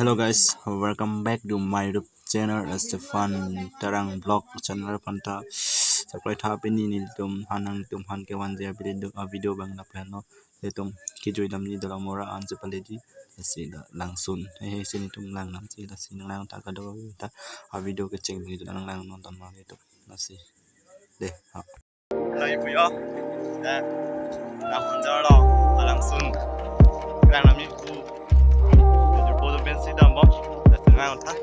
Hello guys, welcome back to my YouTube channel Stefan Tarang Vlog channel panta subscribe tha pin ni tum hanang tum han ke wan dia video bang na pano le tum ki joi dam ni dola mora an se paledi si da langsun he sin tum lang nam si da sin lang ta ka do ta video ke cheng ni lang lang non ton ma itu nasi de ha lai pu yo da na hon ja lo langsun lang nam ni pu bên sĩ đầm bóng là từ ngang thắt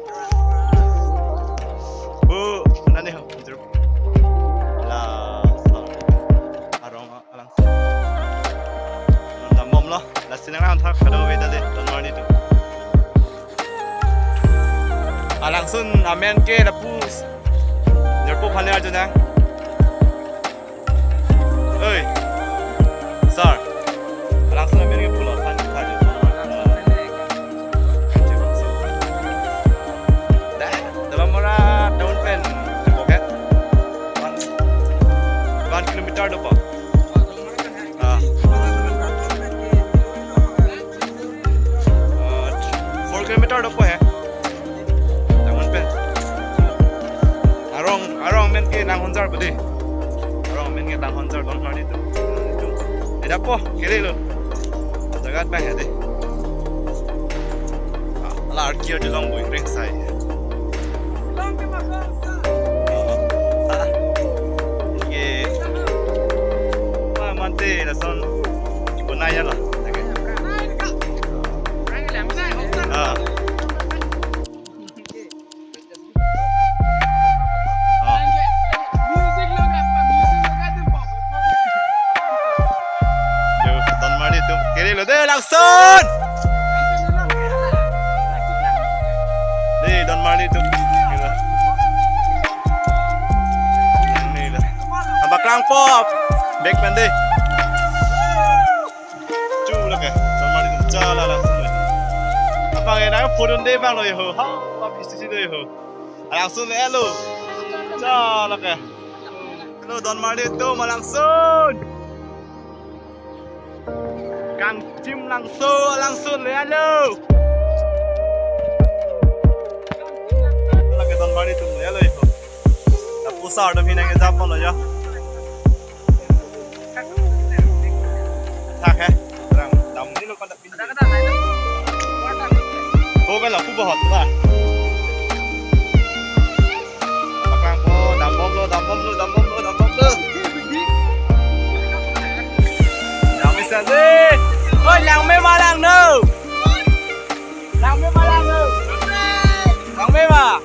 นั่นนี่ครับlà arong alang đầm bóng lo là sĩ ngang thắt cái đầu về đây tận nơi đi tu alang sun amen ke là pu giờ pu phane cho nang ơi sir alang sun amen ke pu lo phane phane kilometer dopo 4 kilometer dopo hai tangan pen arong men ke nang honjar budi arong men ke nang honjar don mari tu eda po kele lo jagat ba hai de ala arkier de long boy ring sai long ke ma mante là son bữa nay là Don Mari tu kiri lo deh langsung deh Don Mari tu ini lah abang kerang pop back man deh chu là kìa Don Mari tu cha là abang cái này phụ đơn deh bang rồi hả ha apa sih deh hả langsung le lo cha là kìa lo Don Mari tu mà langsung Kang Jim langsung le lo là cái Don Mari tu le lo itu là pusat dah pinang ke Jepun lo ya thạc hả? Đồng đi luôn con đập pin. Cô cái là khu bờ hot mà. Bác Lang cô đầm bom luôn. Đầm đi sao đi? Ôi làng mê mà làng đâu? Làng mê mà.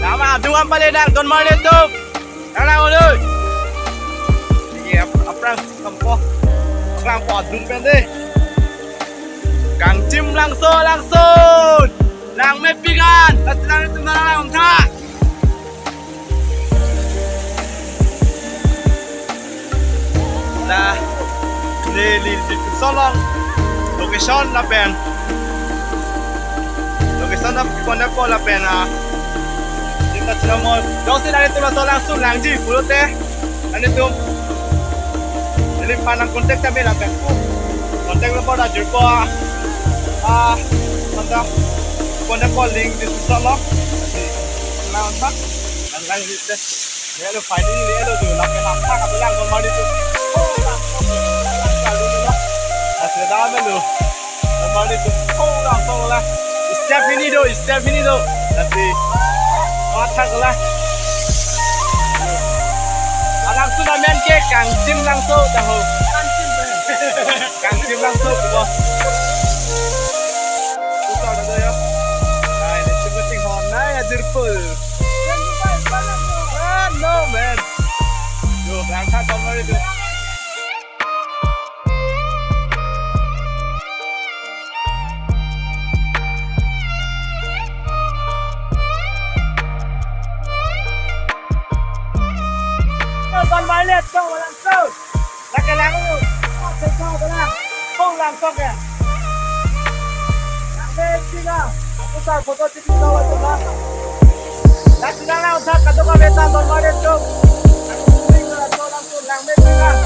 Làng mà đừng ăn pale đang Don Mari tu. Làng ơi. Ini apa kampung? Lang pọt dung bên đi càng chim langsung lang mê pigan là sẽ lang chúng ta lang ông tha là li so long location là pen location là con là pen à chúng ta sẽ ngồi đó sẽ là chúng ta so langsung lang gì phụ lô tê anh em tum jadi panang kontak kami lah kan, kontak lepas dah jumpa, mana kontak call link di susah loh, nah untuk, dan lain itu, ni lo finding ni lo tu, lapan nampak apa yang kau mari tu, kalau tu lah, asal dah melu, kau mari tu, langsung lah, step ini do, nanti, macam lah. Langsung amen ke Kang Jim langsung tahu Kang Jim langsung bos susah dah ya nah ini cuma sing hon nah ya jerpul no man yo berangkat kau itu Don Mari lihat kau langsung, laki lu, kau belah, kau langsung ya. Sampai sini, pusat foto cipi kau itu lah. Laki lah untuk kau tu kau betul Don Mari tu, langsung lang betul.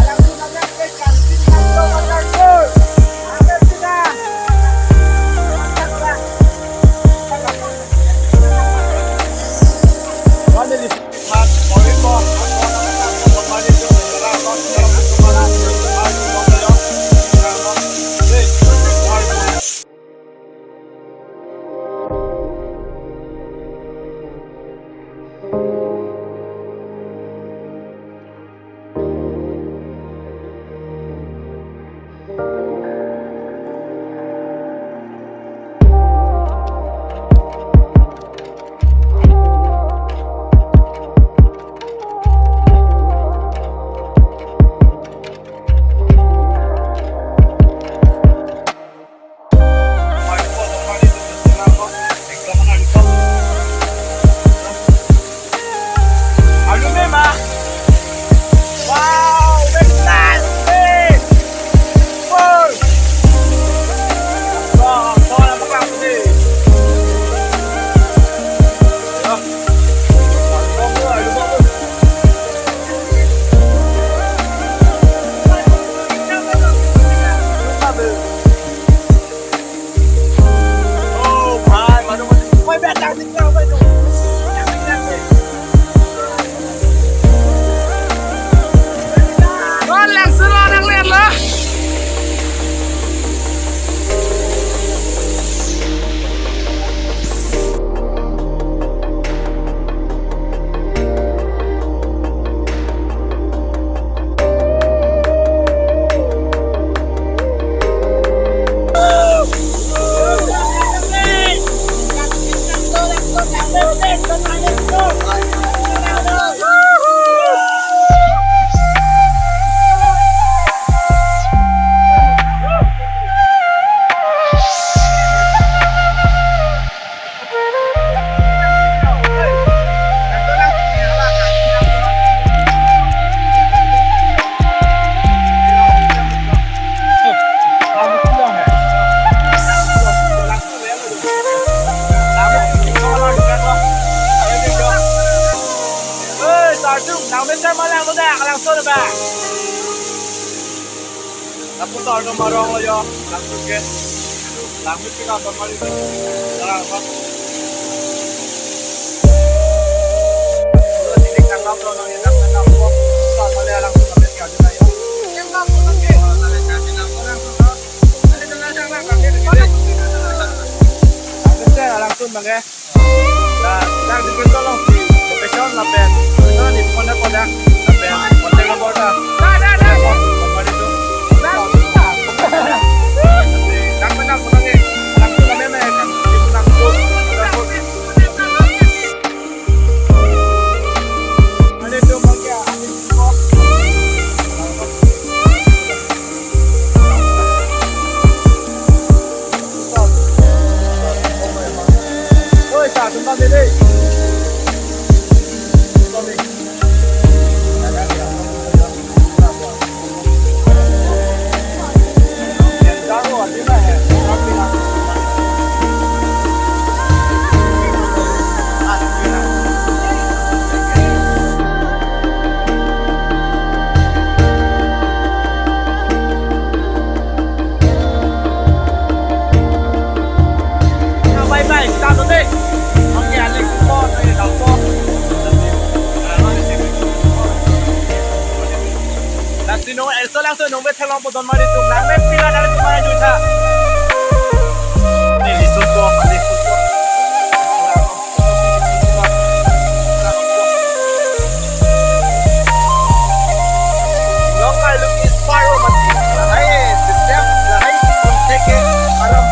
Langsung nak ke kan, langsung tu nang besar malang tu dah langsung tu bah. Aku tahu tu marong lo yo langsung ke. Langsung kita kembali sekarang apa? Kalau tidak tangkap tu nang yang tangkap tu, kita boleh langsung ambil kau juga yo. Yang kau pun ke? Kalau kami nak orang tu, ada dengan jangan kami dengan. Besar langsung bang ke. Dah di pintu lo. Profesional lah pen. Profesional di pondok-pondok. Pen. Konten nomor dah. Dah. Nomor itu. Jangan menang menangnya. Langsung lah memang kan. Itu langsung. Ada tu mungkin ada semua. Oi, sah tempat ini. langsung nunggu telang bodon mari tu nang me pila dari tu mana juta ni lisun tu lokal look is paro mati hai setiap hai kontek ke alam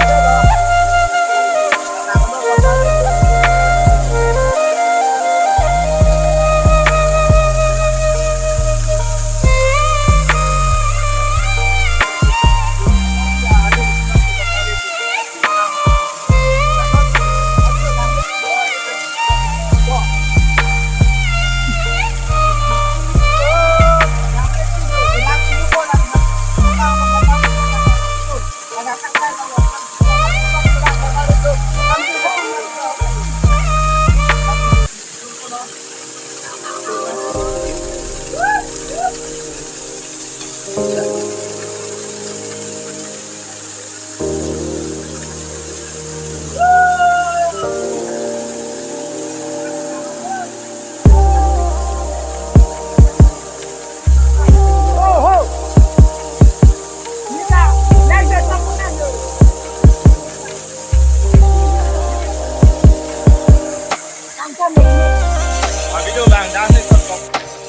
video bang dah ni kok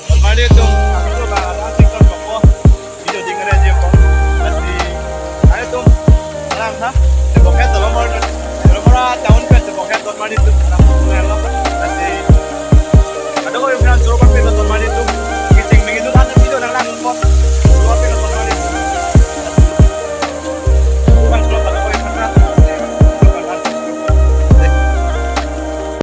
kembali tu video bang dah ni kok video di mana je kok nanti ada tu orang ha sebab tu nomor tahun ke sebab tu mari tu